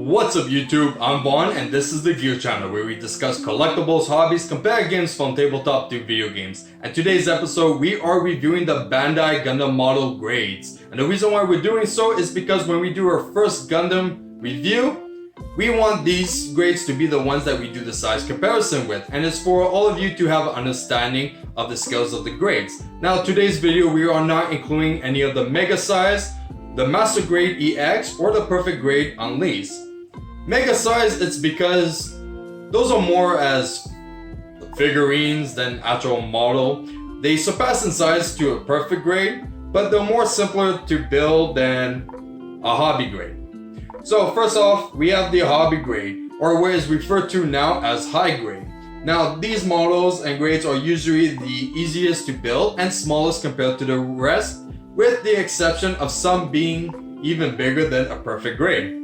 What's up YouTube, I'm Vaughn and this is the Gear channel where we discuss collectibles, hobbies, compare games from tabletop to video games. And today's episode we are reviewing the Bandai Gundam model grades. And the reason why we're doing so is because when we do our first Gundam review, we want these grades to be the ones that we do the size comparison with. And it's for all of you to have an understanding of the scales of the grades. Now today's video we are not including any of the mega size, the Master Grade EX, or the Perfect Grade Unleashed. Mega size, it's because those are more as figurines than actual model. They surpass in size to a Perfect Grade, but they're more simpler to build than a Hobby Grade. So first off, we have the Hobby Grade, or what is referred to now as High Grade. Now these models and grades are usually the easiest to build and smallest compared to the rest, with the exception of some being even bigger than a Perfect Grade.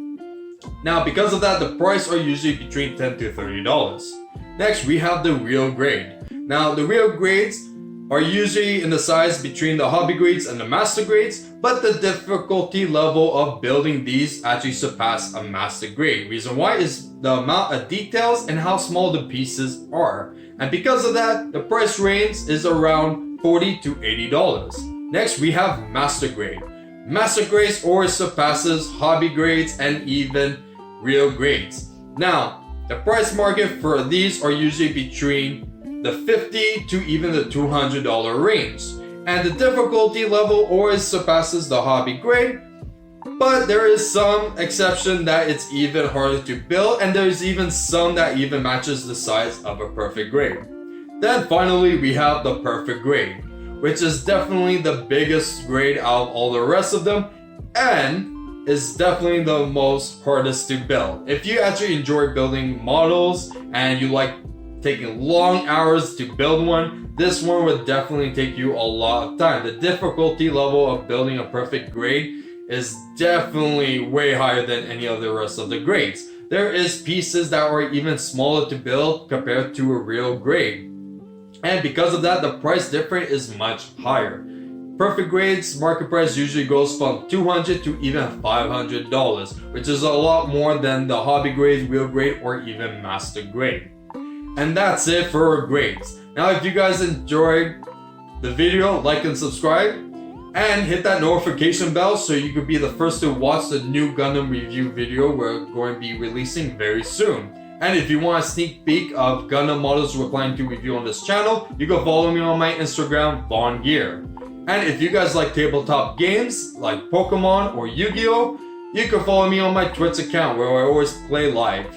Now because of that, the price are usually between $10 to $30. Next, we have the Real Grade. Now the Real Grades are usually in the size between the Hobby Grades and the Master Grades, but the difficulty level of building these actually surpass a Master Grade. Reason why is the amount of details and how small the pieces are. And because of that, the price range is around $40 to $80. Next, we have Master Grade. Master Grades always surpasses Hobby Grades and even Real Grades. Now, the price market for these are usually between the $50 to even the $200 range. And the difficulty level always surpasses the Hobby Grade, but there is some exception that it's even harder to build, and there's even some that even matches the size of a Perfect Grade. Then finally, we have the Perfect Grade, which is definitely the biggest grade out of all the rest of them, and is definitely the most hardest to build. If you actually enjoy building models and you like taking long hours to build one, this one would definitely take you a lot of time. The difficulty level of building a Perfect Grade is definitely way higher than any of the rest of the grades. There is pieces that are even smaller to build compared to a Real Grade. And because of that, the price difference is much higher. Perfect Grades market price usually goes from $200 to even $500, which is a lot more than the Hobby Grade, Real Grade, or even Master Grade. And that's it for grades. Now if you guys enjoyed the video, like and subscribe, and hit that notification bell so you could be the first to watch the new Gundam review video we're going to be releasing very soon. And if you want a sneak peek of Gundam models we're planning to review on this channel, you can follow me on my Instagram, VaughnGear. And if you guys like tabletop games like Pokemon or Yu-Gi-Oh, you can follow me on my Twitch account where I always play live.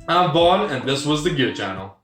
I'm Vaughn and this was the Gear channel.